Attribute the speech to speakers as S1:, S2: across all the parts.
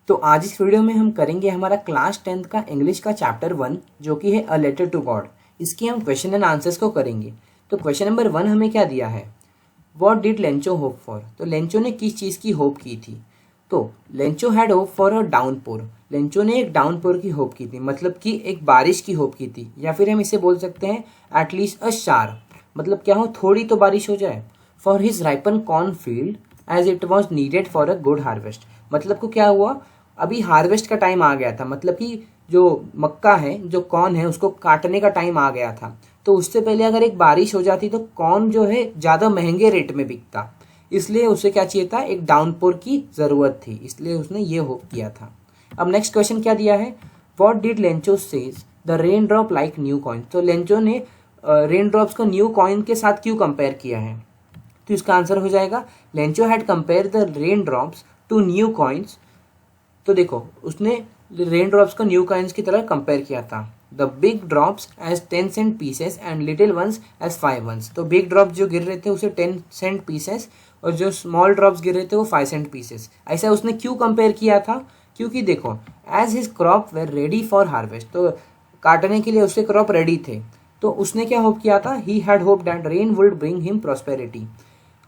S1: तो आज इस वीडियो में हम करेंगे हमारा क्लास 10th का इंग्लिश का चैप्टर 1 जो कि है अ लेटर टू गॉड। इसकी हम क्वेश्चन एंड आंसर्स को करेंगे। तो क्वेश्चन नंबर 1 हमें क्या दिया है, what did Lencho hope for. तो लेंचो ने किस चीज़ की होप की थी। तो Lencho had hope for a downpour. Lencho ने एक डाउनपोर की होप की थी, मतलब कि एक बारिश की होप की थी, या फिर हम इसे बोल सकते हैं एटलीस्ट अ शार, मतलब क्या हो थोड़ी तो बारिश हो जाए। For his ripen corn field as it was needed for a good harvest. मतलब को क्या हुआ, अभी हार्वेस्ट का टाइम आ गया था, मतलब कि जो मक्का है, जो कॉर्न है, उसको काटने का टाइम आ गया था। तो उससे पहले अगर एक बारिश हो जाती तो कॉर्न जो है ज़्यादा महंगे रेट में बिकता, इसलिए उसे क्या चाहिए था, एक डाउनपोर की ज़रूरत थी, इसलिए उसने ये होप किया था। अब नेक्स्ट क्वेश्चन क्या दिया है, what did Lencho says the rain drop like new coin. तो लेंचो ने रेन ड्रॉप्स को न्यू कॉइन के साथ क्यों कंपेयर किया है। तो इसका आंसर हो जाएगा Lencho had compare the rain drops to new coins. तो देखो उसने रेन ड्रॉप्स को न्यू कॉइन्स की तरह कंपेयर किया था। The big drops as 10 cent pieces and little ones as 5 ones. तो बिग ड्रॉप्स जो गिर रहे थे उसे 10 सेंट पीसेस, और जो स्मॉल ड्रॉप्स गिर रहे थे वो 5 सेंट पीसेस। ऐसा उसने क्यों कंपेयर किया था, क्योंकि देखो as his crop were ready for harvest, तो काटने के लिए उसके क्रॉप रेडी थे। तो उसने क्या होप किया था, he had hope that rain would bring him prosperity.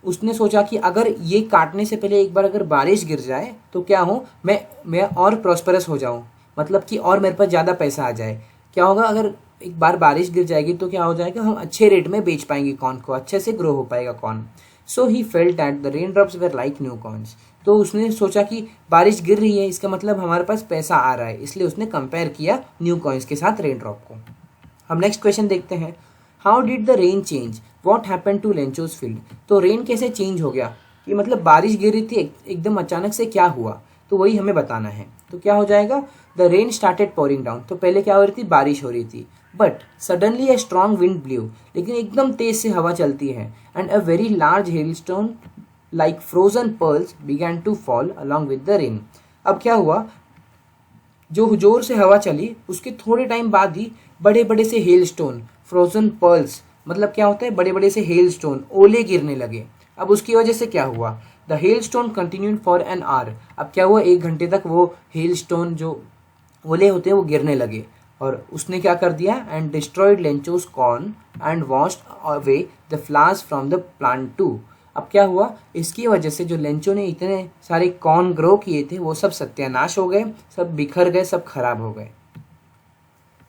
S1: उसने सोचा कि अगर ये काटने से पहले एक बार अगर बारिश गिर जाए तो क्या हो, मैं और प्रॉस्परस हो जाऊं, मतलब कि और मेरे पास ज़्यादा पैसा आ जाए। क्या होगा, अगर एक बार बारिश गिर जाएगी तो क्या हो जाएगा, हम अच्छे रेट में बेच पाएंगे कॉर्न को, अच्छे से ग्रो हो पाएगा corn. So he felt that the rain drops were like new corns. तो उसने सोचा कि बारिश गिर रही है, इसका मतलब हमारे पास पैसा आ रहा है, इसलिए उसने कंपेयर किया न्यू कॉइन्स के साथ रेन ड्रॉप को। हम नेक्स्ट क्वेश्चन देखते हैं, how did the rain change, what happen to Lencho's field. तो रेन कैसे चेंज हो गया, कि मतलब बारिश गिर रही थी एकदम अचानक से क्या हुआ, तो वही हमें बताना है। तो क्या हो जाएगा, the rain started pouring down. तो पहले क्या हो रही थी, बारिश हो रही थी, but suddenly a strong wind blew, लेकिन एकदम तेज से हवा चलती है, and a very large hailstone like frozen pearls began to fall along with the rain. अब क्या हुआ, जो जोर से हवा चली उसके थोड़े टाइम बाद ही बड़े बड़े से हेल स्टोन, फ्रोजन पर्ल्स, मतलब क्या होता है, बड़े बड़े से हेल स्टोन, ओले गिरने लगे। अब उसकी वजह से क्या हुआ, the hail stone continued for an hour. अब क्या हुआ, 1 घंटे तक वो हेल स्टोन जो ओले होते हैं वो गिरने लगे। और उसने क्या कर दिया, and destroyed Lencho's corn and washed away the flowers from the plant too. अब क्या हुआ, इसकी वजह से जो लेंचो ने इतने सारे कॉर्न ग्रो किए थे वो सब सत्यानाश हो गए, सब बिखर गए, सब खराब हो गए।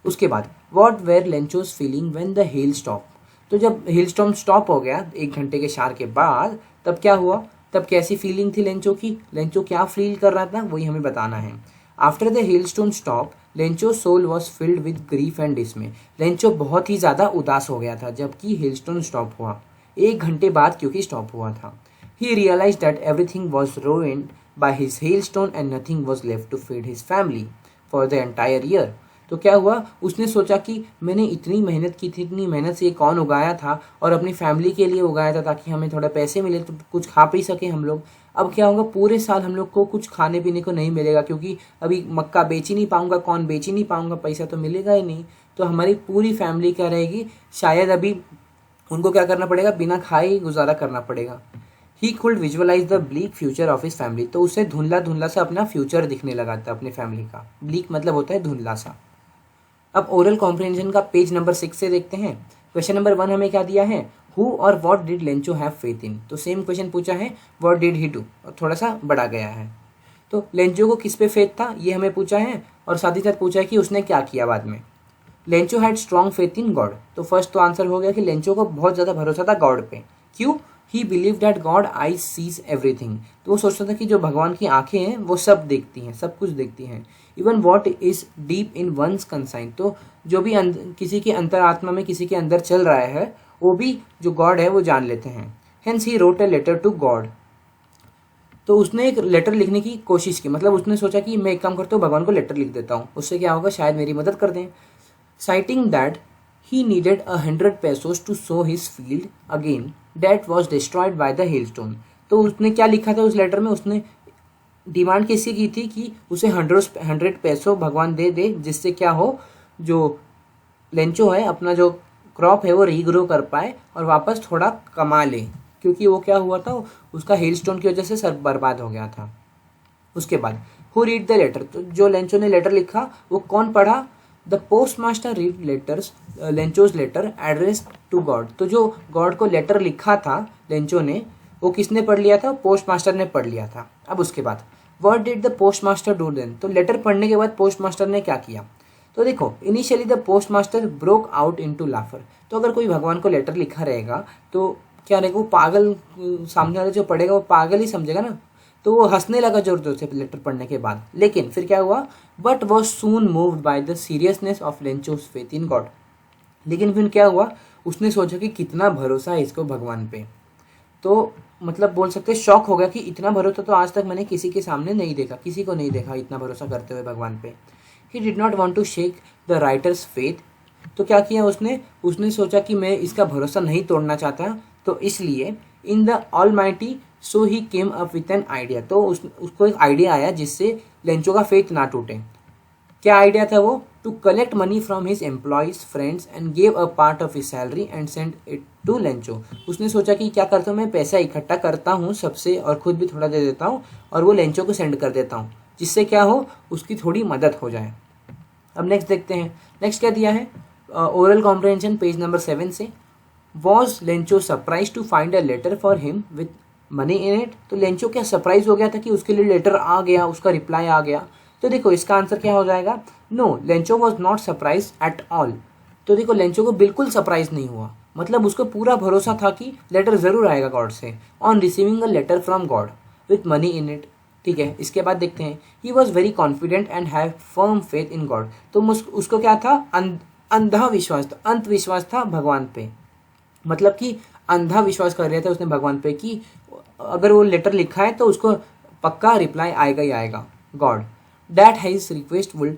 S1: उसके बाद what were Lencho's feeling when the hail stop. तो जब हेल स्टॉर्म स्टॉप हो गया 1 घंटे के शार के बाद, तब क्या हुआ, तब कैसी फीलिंग थी लेंचो की, लेंचो क्या फील कर रहा था, वही हमें बताना है। After the hail stone stop Lencho soul was filled with grief and dismay. Lencho बहुत ही ज़्यादा उदास हो गया था जबकि हेल स्टोन स्टॉप हुआ 1 घंटे बाद, क्योंकि स्टॉप हुआ था। He realise that everything was ruined by his hailstone and nothing was left to feed his family for the entire year। तो क्या हुआ, उसने सोचा कि मैंने इतनी मेहनत की थी, इतनी मेहनत से ये कॉर्न उगाया था और अपनी फैमिली के लिए उगाया था ताकि हमें थोड़ा पैसे मिले तो कुछ खा पी सके हम लोग। अब क्या होगा, पूरे साल हम लोग को कुछ खाने पीने को नहीं मिलेगा, क्योंकि अभी मक्का बेच ही नहीं पाऊंगा, कॉर्न बेच ही नहीं पाऊंगा, पैसा तो मिलेगा ही नहीं। तो हमारी पूरी फैमिली क्या रहेगी, शायद अभी उनको क्या करना पड़ेगा, बिना खाए ही गुजारा करना पड़ेगा। He could visualise the bleak future of his family. तो उसे धुंधला धुंधला सा अपना फ्यूचर दिखने लगा था अपनी फैमिली का। ब्लीक मतलब होता है धुंधला सा। अब ओरल कॉम्प्रिहेंशन का पेज नंबर 6 से देखते हैं। क्वेश्चन नंबर 1 हमें क्या दिया है, हु और what did Lencho have faith in. तो सेम क्वेश्चन पूछा है, व्हाट डिड ही डू, और थोड़ा सा बढ़ा गया है। तो लेंचो को किस पे फेथ था ये हमें पूछा है, और साथ ही साथ पूछा है कि उसने क्या किया बाद में। Lencho had strong faith in God. तो फर्स्ट तो आंसर हो गया कि लेंचो को बहुत ज़्यादा भरोसा था गॉड पे। क्यों, he believe that God eye sees everything. तो वो सोचता था कि जो भगवान की आंखें हैं वो सब देखती हैं, सब कुछ देखती हैं। Even what is deep in one's conscience. तो जो भी किसी के अंतरात्मा में, किसी के अंदर चल रहा है, वो भी जो गॉड है वो जान लेते हैं। Hence he wrote a letter to God. तो उसने एक लेटर लिखने की कोशिश की, मतलब उसने सोचा कि मैं एक काम करता हूँ, भगवान को लेटर लिख देता हूँ, उससे क्या होगा, शायद मेरी मदद कर दें। Citing that he needed 100 pesos to sow his field again that was destroyed by the hailstone। तो उसने क्या लिखा था उस लेटर में, उसने डिमांड किसी की थी कि उसे 100 पैसों भगवान दे दे, जिससे क्या हो, जो लेंचो है अपना जो क्रॉप है वो रीग्रो कर पाए और वापस थोड़ा कमा ले, क्योंकि वो क्या हुआ था, उसका हेलस्टोन की वजह से सब बर्बाद हो गया था। उसके बाद हु रीड द लेटर, तो जो लेंचो ने लेटर लिखा वो कौन पढ़ा? The post master read letters Lencho's letter address to God, तो जो गॉड को लेटर लिखा था लेंचो ने, वो किसने पढ़ लिया था? पोस्ट मास्टर ने पढ़ लिया था। अब उसके बाद what did the post master do then, तो लेटर पढ़ने के बाद पोस्ट मास्टर ने क्या किया? तो देखो initially the post master broke out into laughter, तो अगर कोई भगवान को लेटर लिखा रहेगा तो क्या रहेगा? वो पागल, सामने वाला जो पढ़ेगा वो पागल ही समझेगा ना, तो वो हंसने लगा जोर जोर से लेटर पढ़ने के बाद। लेकिन फिर क्या हुआ? But was soon moved by the seriousness of Lencho's faith in God, लेकिन फिर क्या हुआ? उसने सोचा कि कितना भरोसा है इसको भगवान पे, तो मतलब बोल सकते शॉक हो गया कि इतना भरोसा तो आज तक मैंने किसी के सामने नहीं देखा, किसी को नहीं देखा इतना भरोसा करते हुए भगवान पे। He did not want to shake the writer's faith, तो क्या किया उसने सोचा कि मैं इसका भरोसा नहीं तोड़ना चाहता, तो इसलिए in the almighty so he came up with an idea, तो उसको एक आइडिया आया जिससे लेंचो का फेथ ना टूटे। क्या आइडिया था वो? To collect money from his employees friends and give a part of his salary and send it to Lencho. उसने सोचा कि क्या करता हूँ, मैं पैसा इकट्ठा करता हूँ सबसे और खुद भी थोड़ा दे देता हूँ और वो लेंचो को सेंड कर देता हूँ, जिससे क्या हो, उसकी थोड़ी मदद हो जाए। अब नेक्स्ट देखते हैं, नेक्स्ट क्या दिया है ओरल कॉम्प्रहेंशन पेज नंबर 7 से। Was Lencho surprise to find a letter for him with money in it, तो लेंचो क्या सरप्राइज हो गया था कि उसके लिए लेटर आ गया, उसका रिप्लाई आ गया? तो देखो इसका आंसर क्या हो जाएगा? No, Lencho was not surprise at all, तो देखो लेंचो को बिल्कुल सरप्राइज नहीं हुआ, मतलब उसको पूरा भरोसा था कि लेटर जरूर आएगा गॉड से, on receiving a letter from God with money in it. ठीक है, इसके बाद देखते हैं, he was very confident and have firm faith in God, तो उसको क्या था? अंधा विश्वास, अंध विश्वास था भगवान पे, मतलब कि अंधा विश्वास कर रहा था उसने भगवान पे कि अगर वो लेटर लिखा है तो उसको पक्का रिप्लाई आएगा ही आएगा। God that his request will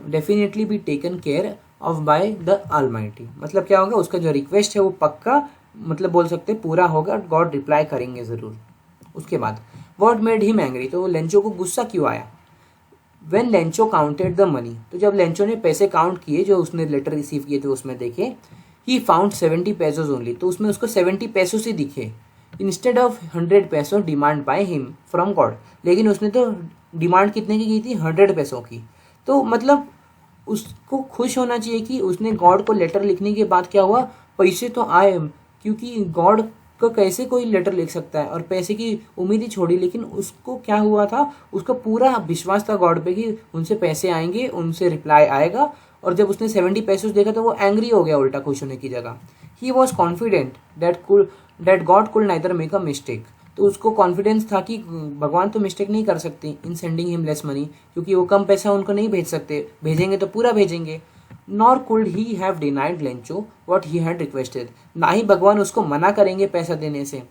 S1: definitely be taken care of by the almighty, मतलब क्या होगा? उसका जो रिक्वेस्ट है वो पक्का, मतलब बोल सकते पूरा होगा, गॉड रिप्लाई करेंगे जरूर। उसके बाद व्हाट मेड हिम एंग्री, तो लेंचो को गुस्सा क्यों आया? When Lencho counted the money, तो जब लेंचो ने पैसे काउंट किए जो उसने लेटर रिसीव किए थे उसमें देखे, ही फाउंड 70 पेसोज ओनली, तो उसमें उसको 70 पैसों से दिखे, इंस्टेड ऑफ 100 पैसों demand by him from God, लेकिन उसने तो डिमांड कितने की थी? 100 पैसों की। तो मतलब उसको खुश होना चाहिए कि उसने गॉड को लेटर लिखने के बाद क्या हुआ? पैसे तो आए, क्योंकि गॉड को कैसे कोई लेटर लिख सकता है, और पैसे की उम्मीद ही छोड़ी, लेकिन उसको क्या हुआ था? उसका पूरा विश्वास था गॉड पे कि उनसे पैसे आएंगे, उनसे रिप्लाई आएगा, और जब उसने 70 पैसे देखा तो वो एंग्री हो गया उल्टा खुश होने की जगह। ही was confident that God could neither make a mistake, तो उसको कॉन्फिडेंस था कि भगवान तो मिस्टेक नहीं कर सकते इन सेंडिंग हिम लेस मनी, क्योंकि वो कम पैसा उनको नहीं भेज सकते, भेजेंगे तो पूरा भेजेंगे। Nor could he have denied Lencho what he had requested, ना ही भगवान उसको मना करेंगे पैसा देने से।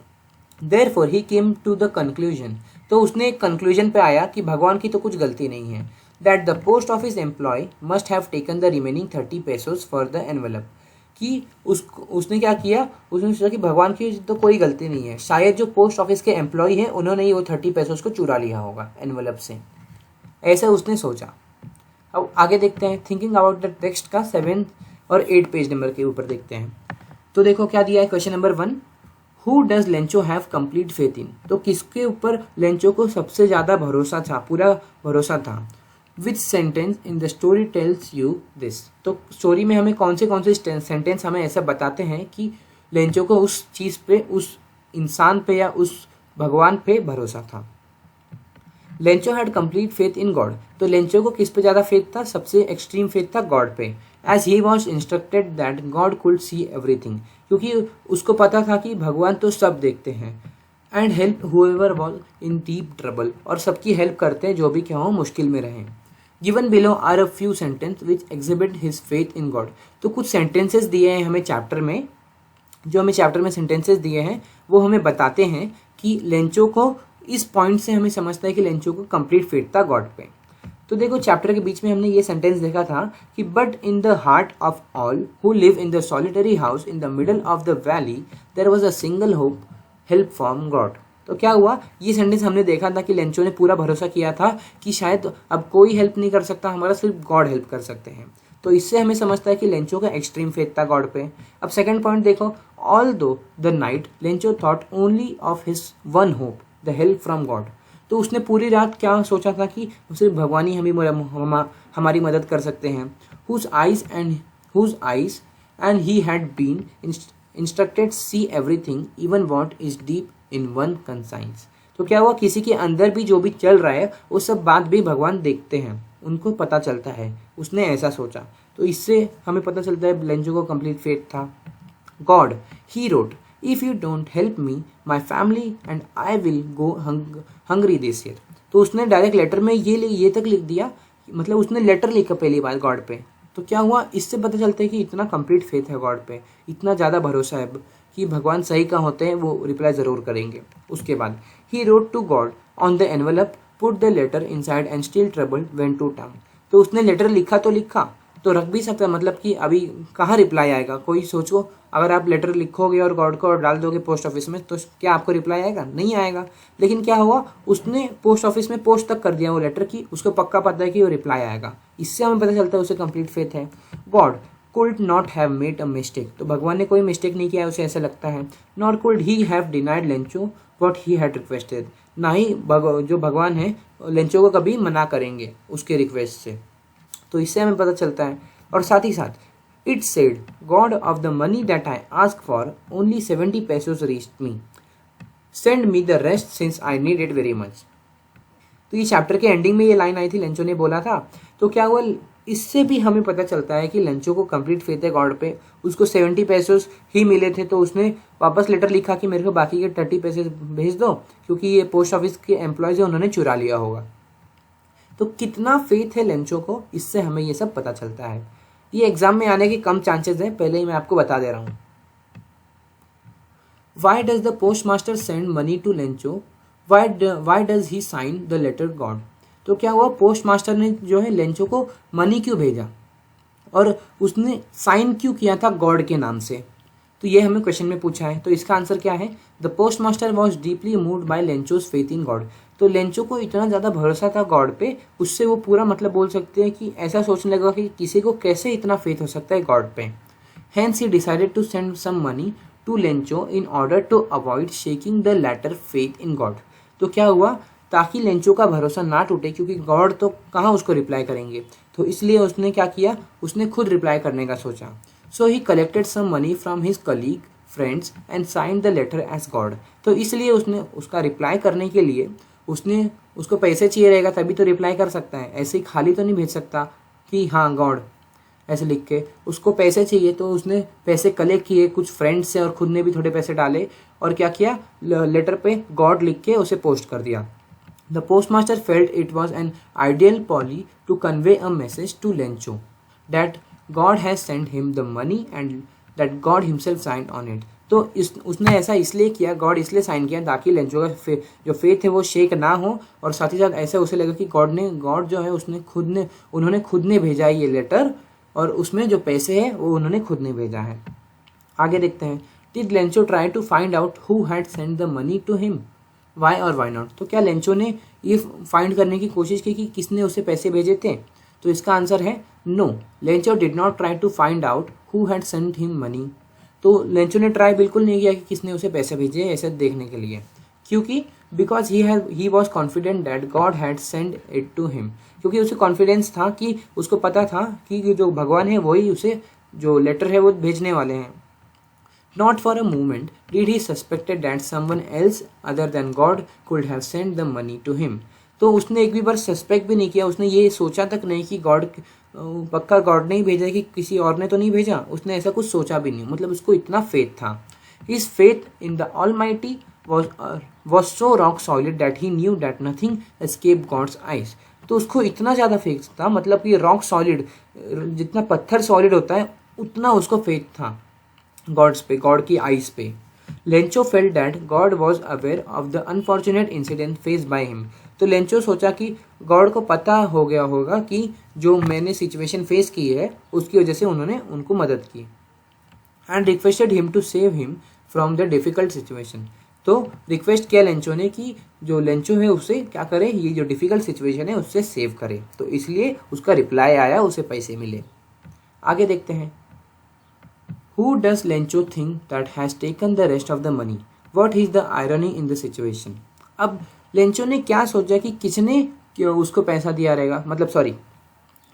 S1: Therefore he came to the conclusion, तो उसने एक कंक्लूजन पे आया कि भगवान की तो कुछ गलती नहीं है। That the post office employ must have taken the remaining 30 pesos for the envelope, कि उसने क्या किया? उसने सोचा कि भगवान की तो कोई गलती नहीं है, शायद जो पोस्ट ऑफिस के एम्प्लॉय हैं उन्होंने ही वो 30 पैसों को चुरा लिया होगा एनवेलप से, ऐसा उसने सोचा। अब आगे देखते हैं, थिंकिंग अबाउट द टेक्स्ट का 7 और 8 पेज नंबर के ऊपर देखते हैं। तो देखो क्या दिया है question number 1, who does Lencho have complete faith इन, तो किसके ऊपर लेंचो को सबसे ज़्यादा भरोसा था, पूरा भरोसा था। विच sentence in the story tells you this, तो स्टोरी में हमें कौन से सेंटेंस हमें ऐसा बताते हैं कि लेंचो को उस चीज़ पे, उस इंसान पे या उस भगवान पे भरोसा था। Lencho had complete faith in God, तो लेंचो को किस पे ज़्यादा फेथ था? सबसे एक्सट्रीम फेथ था गॉड पे। As he was instructed that God could see everything, क्योंकि उसको पता था कि भगवान तो सब देखते हैं। And help however was in deep trouble, और सबकी हेल्प करते हैं जो भी क्या हो मुश्किल में रहें। Given below are a few sentence which exhibit his faith in God, तो कुछ सेंटेंसेस दिए हैं हमें चैप्टर में, जो हमें चैप्टर में सेंटेंसेस दिए हैं वो हमें बताते हैं कि लेंचो को, इस पॉइंट से हमें समझता है कि लेंचो को कंप्लीट फेथ था गॉड पे। तो देखो चैप्टर के बीच में हमने ये सेंटेंस देखा था कि but in the heart of all who live in the solitary house in the middle of the valley there was a single hope, help from God. तो क्या हुआ? ये सेंटेंस हमने देखा था कि लेंचो ने पूरा भरोसा किया था कि शायद अब कोई हेल्प नहीं कर सकता हमारा, सिर्फ गॉड हेल्प कर सकते हैं। तो इससे हमें समझता है कि लेंचो का एक्सट्रीम फेथ था गॉड पे। अब सेकंड पॉइंट देखो, ऑल दो the night Lencho thought only of his one hope, the help from God. तो उसने पूरी रात क्या सोचा था कि सिर्फ भगवान ही हमारी मदद कर सकते हैं। Whose eyes and he had been instructed see everything even what is deep in one conscience. तो क्या हुआ, किसी के अंदर भी जो भी चल रहा है वो सब बात भी भगवान देखते हैं, उनको पता चलता है। उसने ऐसा सोचा, तो इससे हमें पता चलता है लेंचो को कंप्लीट फेथ था। God he wrote, if you don't help me my family and I will go hungry this year. तो उसने डायरेक्ट लेटर में ये तक लिख दिया, मतलब उसने लेटर लिखा पहली बार गॉड पे। तो क्या हुआ, इससे पता चलता है कि इतना कंप्लीट फेथ है गॉड पे, इतना ज़्यादा भरोसा है कि भगवान सही का होते हैं, वो रिप्लाई ज़रूर करेंगे। उसके बाद he wrote to God on the envelope, put the letter inside and still trouble went to town. तो उसने लेटर लिखा तो रख भी सकता है, मतलब कि अभी कहाँ रिप्लाई आएगा। कोई सोचो, अगर आप लेटर लिखोगे और गॉड को डाल दोगे पोस्ट ऑफिस में, तो क्या आपको रिप्लाई आएगा? नहीं आएगा। लेकिन क्या हुआ, उसने पोस्ट ऑफिस में पोस्ट तक कर दिया वो लेटर की, उसको पक्का पता है कि वो रिप्लाई आएगा। इससे हमें पता चलता है उसे कंप्लीट फेथ है। God could not have made a mistake, तो भगवान ने कोई मिस्टेक नहीं किया, उसे ऐसा लगता है। Not could he have denied Lencho what he had requested, ना ही जो भगवान है लेंचो को कभी मना करेंगे उसके रिक्वेस्ट से। तो इससे हमें पता चलता है। और साथ ही साथ it said God of the money that I ask for only 70 pesos reached me, send me the rest since I need it very much. तो ये चैप्टर के एंडिंग में ये लाइन आई थी, लेंचो ने बोला था। तो क्या हुआ, इससे भी हमें पता चलता है कि लेंचो को कंप्लीट फेथ है गॉड पे। उसको 70 pesos ही मिले थे, तो उसने वापस लेटर लिखा कि मेरे को बाकी के 30 pesos भेज दो, क्योंकि ये पोस्ट ऑफिस के एम्प्लॉयज है, उन्होंने चुरा लिया होगा। तो कितना फेथ है लेंचो को, इससे हमें ये सब पता चलता है। ये एग्जाम में आने के कम चांसेस है, पहले ही मैं आपको बता दे रहा हूँ। Why does the post master send money to Lencho, why does he sign the letter God. तो क्या हुआ, पोस्ट मास्टर ने जो है लेंचो को मनी क्यों भेजा और उसने साइन क्यों किया था गॉड के नाम से। तो ये हमें क्वेश्चन में पूछा है। तो इसका आंसर क्या है, the post master was deeply moved by Lencho's faith in God. तो लेंचो को इतना ज़्यादा भरोसा था गॉड पे, उससे वो पूरा मतलब बोल सकते हैं कि ऐसा सोचने लगा कि किसी को कैसे इतना फेथ हो सकता है गॉड पे। Hence he decided to send some money to Lencho in order to avoid shaking the latter faith in God. तो क्या हुआ, ताकि लेंचो का भरोसा ना टूटे, क्योंकि गॉड तो कहाँ उसको रिप्लाई करेंगे, तो इसलिए उसने क्या किया, उसने खुद रिप्लाई करने का सोचा। So he collected some money from his colleague friends and signed the letter as God. तो इसलिए उसने उसका रिप्लाई करने के लिए उसको पैसे चाहिए रहेगा, तभी तो रिप्लाई कर सकता है। ऐसे ही खाली तो नहीं भेज सकता कि हाँ गॉड ऐसे लिख के, उसको पैसे चाहिए। तो उसने पैसे कलेक्ट किए कुछ फ्रेंड्स से और खुद ने भी थोड़े पैसे डाले और क्या किया, लेटर पे गॉड लिख के उसे पोस्ट कर दिया। The post master felt it was an ideal ploy to convey a message to Lencho that God has send him the money and that God himself sign on it. तो उसने ऐसा इसलिए किया, गॉड इसलिए sign किया ताकि Lencho का जो फेथ है वो शेक ना हो, और साथ ही साथ ऐसा उसे लगा कि गॉड जो है उन्होंने खुद ने भेजा है ये लेटर, और उसमें जो पैसे हैं वो उन्होंने खुद ने भेजा है। आगे देखते हैं, did Lencho try to find out who had send the money to him, why or why not. तो क्या लेंचो ने ये फाइंड करने की कोशिश की कि किसने उसे पैसे भेजे थे। तो इसका आंसर है no, Lencho did not try to find out who had sent him money. तो लेंचो ने ट्राई बिल्कुल नहीं किया कि किसने उसे पैसे भेजे ऐसे देखने के लिए, क्योंकि because he was confident that God had send it to him, क्योंकि उसे कॉन्फिडेंस था कि उसको पता था कि जो भगवान है वही उसे जो लेटर है वो भेजने वाले हैं। Not for a moment did he suspected that someone else other than God could have send the money to him. तो उसने एक भी बार सस्पेक्ट भी नहीं किया, उसने ये सोचा तक नहीं कि पक्का गॉड ने ही भेजा कि किसी और ने तो नहीं भेजा, उसने ऐसा कुछ सोचा भी नहीं, मतलब उसको इतना फेथ था। His faith in the almighty was so rock solid that he knew that nothing escaped God's eyes। तो उसको इतना ज़्यादा फेथ था, मतलब कि रॉक सॉलिड, जितना पत्थर सॉलिड होता है उतना उसको फेथ था गॉड्स पे, गॉड की आइज पे। Lencho felt that God was aware of the unfortunate incident face by him. तो लेंचो सोचा कि गॉड को पता हो गया होगा कि जो मैंने सिचुएशन फेस की है उसकी वजह से उन्होंने उनको मदद की। And requested him to save him from the difficult situation. तो रिक्वेस्ट किया लेंचो ने कि जो लेंचो है उसे क्या करे, ये जो डिफिकल्ट सिचुएशन है उससे सेव करे। तो इसलिए उसका रिप्लाई आया, उसे पैसे मिले। आगे देखते हैं, who does Lencho think that has taken the rest of the money, what is the irony in the situation. अब लेंचो ने क्या सोचा कि किसने क्यों उसको पैसा दिया रहेगा, मतलब सॉरी,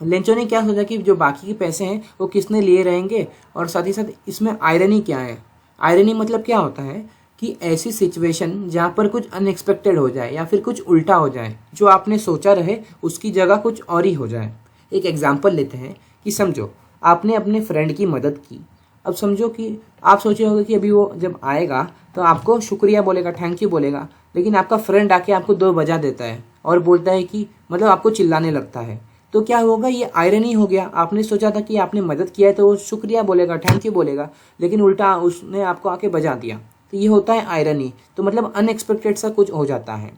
S1: लेंचो ने क्या सोचा कि जो बाकी के पैसे हैं वो किसने लिए रहेंगे। और साथ ही साथ इसमें आयरनी क्या है, आयरनी मतलब क्या होता है कि ऐसी सिचुएशन जहाँ पर कुछ अनएक्सपेक्टेड हो जाए या फिर कुछ उल्टा हो जाए, जो आपने सोचा रहे उसकी जगह कुछ और ही हो जाए। एक एग्जाम्पल लेते हैं कि समझो आपने अपने फ्रेंड की मदद की। अब समझो कि आप सोचे होंगे कि अभी वो जब आएगा तो आपको शुक्रिया बोलेगा, थैंक यू बोलेगा, लेकिन आपका फ्रेंड आके आपको 2 बजा देता है और बोलता है कि मतलब आपको चिल्लाने लगता है। तो क्या होगा, ये आयरनी हो गया। आपने सोचा था कि आपने मदद किया है तो वो शुक्रिया बोलेगा, थैंक यू बोलेगा, लेकिन उल्टा उसने आपको आके बजा दिया। तो ये होता है आयरनी। तो मतलब अनएक्सपेक्टेड सा कुछ हो जाता है,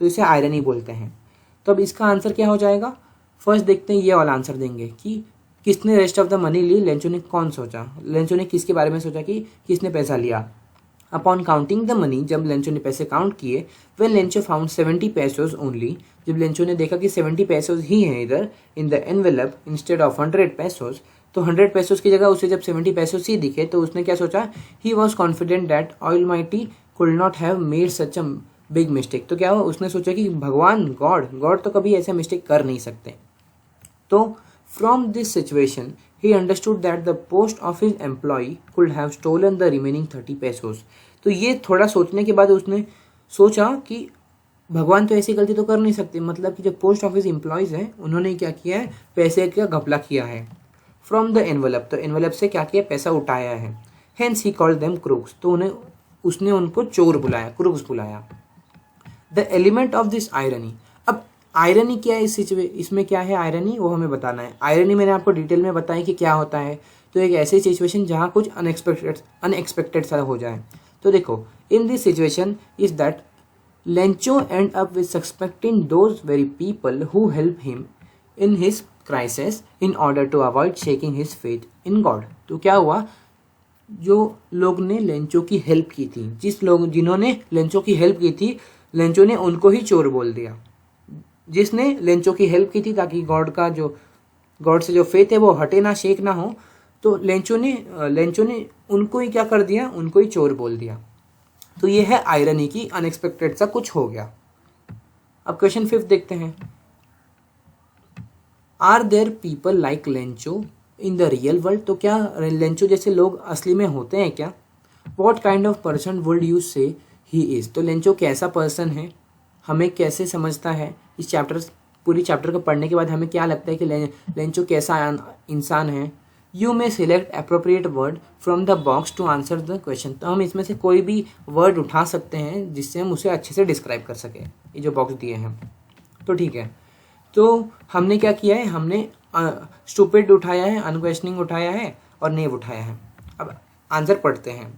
S1: तो इसे आयरनी बोलते हैं। तो अब इसका आंसर क्या हो जाएगा, फर्स्ट देखते हैं, ये वाला आंसर देंगे कि किसने रेस्ट ऑफ द मनी ली। लेंचो ने कौन सोचा, लेंचो ने किसके बारे में सोचा कि किसने पैसा लिया। अपॉन काउंटिंग द मनी, जब लेंचो ने पैसे काउंट किए, when Lencho found 70 pesos only, जब लेंचो ने देखा कि 70 pesos ही है इधर in the envelope instead of 100 pesos, तो 100 pesos की जगह उसे जब 70 pesos ही दिखे तो उसने क्या सोचा, ही was confident that almighty could not have made such a big mistake. तो क्या हुआ, उसने सोचा कि भगवान गॉड तो कभी ऐसे मिस्टेक कर नहीं सकते। तो from this situation he understood that the post office employee could have stolen the remaining 30 pesos। तो ये थोड़ा सोचने के बाद उसने सोचा कि भगवान तो ऐसी गलती तो कर नहीं सकते, मतलब कि जो पोस्ट ऑफिस एम्प्लॉयज़ हैं उन्होंने क्या किया है, पैसे का घपला किया है। फ्रॉम द एनवेलप, तो एनवेलप से क्या किया, पैसा उठाया है। Hence he called them crooks, तो उसने उनको चोर बुलाया, क्रूक्स बुलाया। The element of this irony, अब आयरनी क्या है इसमें क्या है आयरनी, वो हमें बताना है। आयरनी मैंने आपको डिटेल में बताया कि क्या होता है। तो एक ऐसी सिचुएशन जहाँ कुछ अनएक्सपेक्टेड सा हो जाए। तो देखो, in this situation is that Lencho end up with suspecting those very people who help him in his crisis in order to avoid shaking his faith in God. तो क्या हुआ, जो लोग ने लेंचो की हेल्प की थी, जिन्होंने लेंचो की हेल्प की थी, लेंचो ने उनको ही चोर बोल दिया। जिसने लेंचो की हेल्प की थी ताकि गॉड से जो फेथ है वो हटे ना, शेक ना हो, तो लेंचो ने उनको ही क्या कर दिया, उनको ही चोर बोल दिया। तो ये है आयरनी की, अनएक्सपेक्टेड सा कुछ हो गया। अब क्वेश्चन 5 देखते हैं। Are there people like Lencho in the real world, तो क्या लेंचो जैसे लोग असली में होते हैं क्या। What kind of person would you से ही इज, तो लेंचो कैसा पर्सन है, हमें कैसे समझता है। इस पूरी चैप्टर को पढ़ने के बाद हमें क्या लगता है कि लेंचो कैसा इंसान है। You may select appropriate word from the box to answer the question, तो हम इसमें से कोई भी वर्ड उठा सकते हैं जिससे हम उसे अच्छे से डिस्क्राइब कर सकें, ये जो बॉक्स दिए हैं। तो ठीक है, तो हमने क्या किया है, हमने स्टूपिड उठाया है, अनक्वेश्चनिंग उठाया है और नेव उठाया है। अब आंसर पढ़ते हैं।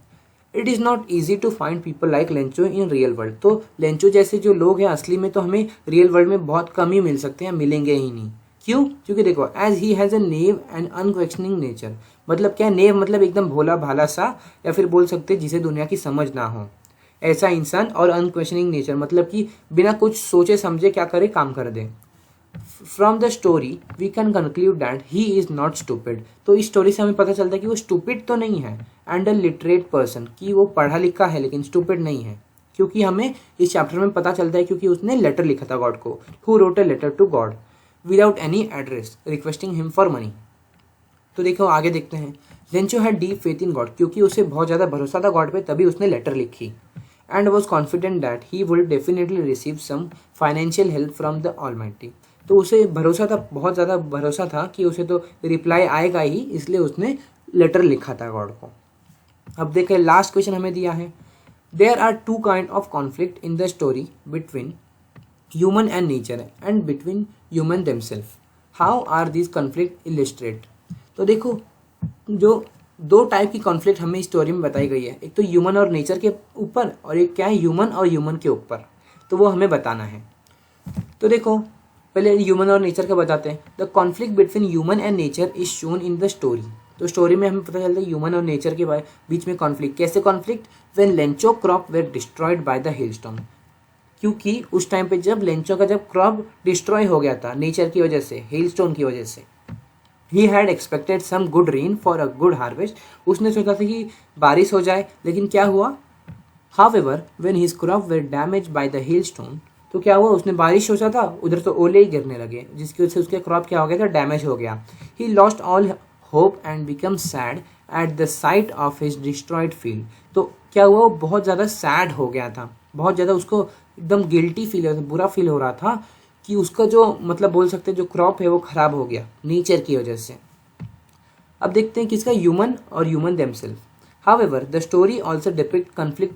S1: It is not easy to find people like Lencho in real world, तो लेंचो जैसे जो लोग हैं असली में तो हमें रियल वर्ल्ड में बहुत कम ही मिल सकते हैं, मिलेंगे ही नहीं। क्यों, क्योंकि देखो, as he has a naive and unquestioning nature, मतलब क्या, नेव मतलब एकदम भोला भाला सा, या फिर बोल सकते हैं जिसे दुनिया की समझ ना हो, ऐसा इंसान। और अनक्वेश्चनिंग नेचर मतलब कि बिना कुछ सोचे समझे क्या करे, काम कर दे। From the story we can conclude that he is not stupid, तो इस स्टोरी से हमें पता चलता है कि वो स्टूपिड तो नहीं है। एंड अ लिटरेट पर्सन, कि वो पढ़ा लिखा है लेकिन स्टूपिड नहीं है, क्योंकि हमें इस चैप्टर में पता चलता है क्योंकि उसने लेटर लिखा था गॉड को। Who wrote a letter to God without any address requesting him for money. तो देखो आगे देखते हैं। Lencho had deep faith in God, क्योंकि उसे बहुत ज़्यादा भरोसा था गॉड पे, तभी उसने लेटर लिखी। And was confident that he would definitely receive some financial help from the almighty, तो उसे भरोसा था, बहुत ज़्यादा भरोसा था कि उसे तो रिप्लाई आएगा ही, इसलिए उसने लेटर लिखा था गॉड को। अब देखें, लास्ट क्वेश्चन हमें दिया है। There are 2 kind of conflict in the story between human and nature and between human themselves, how are this conflict illustrate. तो देखो, जो 2 टाइप की कॉन्फ्लिक्ट हमें स्टोरी में बताई गई है, एक तो ह्यूमन और नेचर के ऊपर, और एक क्या है, ह्यूमन और ह्यूमन के ऊपर, तो वो हमें बताना है। तो देखो, पहले ह्यूमन और नेचर का बताते हैं। The conflict between human and nature is shown in the story, तो स्टोरी में हमें पता चलता है ह्यूमन और नेचर के बीच में कॉन्फ्लिक्ट। कैसे conflict, when Lencho crop were destroyed by the hailstorm, क्योंकि उस टाइम पे जब लेंचो का जब क्रॉप डिस्ट्रॉय हो गया था नेचर की वजह से, हेलस्टोन की वजह से। He had expected some good rain for a good harvest, उसने सोचा था कि बारिश हो जाए, लेकिन क्या हुआ, however when his crop were damage by the hailstone तो क्या हुआ, उसने बारिश सोचा था, उधर तो ओले ही गिरने लगे, जिसकी वजह से उसके क्रॉप क्या हो गया था, डैमेज हो गया। He lost all hope and become sad at the site of his destroyed field. तो क्या हुआ, वो बहुत ज़्यादा सैड हो गया था, बहुत ज़्यादा उसको एकदम गिल्टी फील हो रहा था, बुरा फील हो रहा था कि उसका जो मतलब बोल सकते हैं जो क्रॉप है वो खराब हो गया नेचर की वजह से। अब देखते हैं किसका, ह्यूमन और human themselves. However the story also depict conflict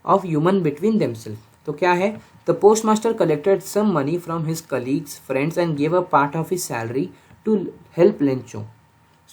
S1: of human between themselves. तो क्या है, the post master collected some money from his colleagues friends and gave a part of his salary to help Lencho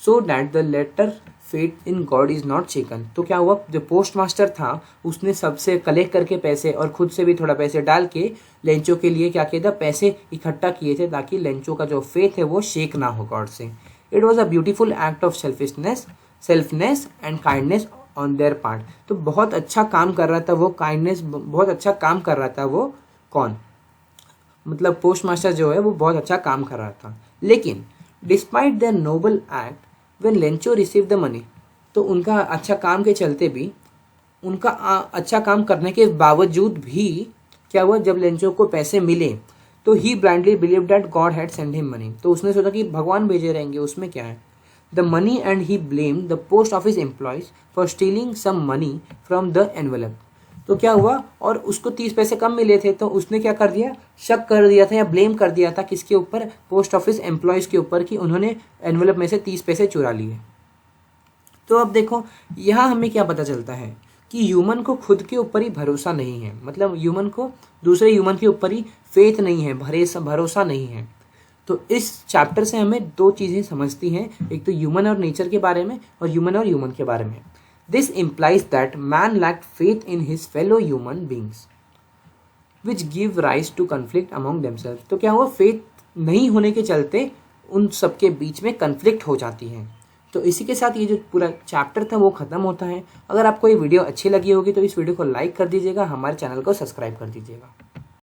S1: so that the letter faith in God is not shaken. तो क्या हुआ, जो post master था उसने सबसे collect करके पैसे और खुद से भी थोड़ा पैसे डाल के लेंचो के लिए क्या किया था, पैसे इकट्ठा किए थे ताकि लेंचो का जो फेथ है वो शेक ना हो गॉड से। It was a beautiful act of selflessness and kindness on their part. तो बहुत अच्छा काम कर रहा था वो, काइंडनेस, बहुत अच्छा काम कर रहा था वो, कौन, मतलब पोस्ट मास्टर जो है वो बहुत अच्छा काम कर रहा था। लेकिन despite their noble act when Lencho receive the money, तो उनका अच्छा काम के चलते भी, उनका अच्छा काम करने के बावजूद भी क्या हुआ, जब लेंचो को पैसे मिले तो he blindly believe that God had send him money. तो उसने सोचा कि भगवान भेजे रहेंगे, उसमें क्या है। The money and he blame the post office employees for stealing some money from the envelope. तो क्या हुआ, और उसको 30 पैसे कम मिले थे तो उसने क्या कर दिया, शक कर दिया था या ब्लेम कर दिया था किसके ऊपर, पोस्ट ऑफिस एम्प्लॉयज के ऊपर, कि उन्होंने एनवेलप में से 30 पैसे चुरा लिए। तो अब देखो यहाँ हमें क्या पता चलता है कि ह्यूमन को खुद के ऊपर ही भरोसा नहीं है, मतलब ह्यूमन को दूसरे ह्यूमन के ऊपर ही फेथ नहीं है, भरोसा नहीं है। तो इस चैप्टर से हमें दो चीज़ें समझती हैं, एक तो ह्यूमन और नेचर के बारे में और ह्यूमन के बारे में। This implies that man lacked faith in his fellow human beings, which give rise to conflict among themselves। तो क्या हुआ, फेथ नहीं होने के चलते उन सबके बीच में कन्फ्लिक्ट हो जाती है। तो इसी के साथ ये जो पूरा चैप्टर था वो ख़त्म होता है। अगर आपको ये वीडियो अच्छी लगी होगी तो इस वीडियो को लाइक कर दीजिएगा, हमारे चैनल को सब्सक्राइब कर दीजिएगा।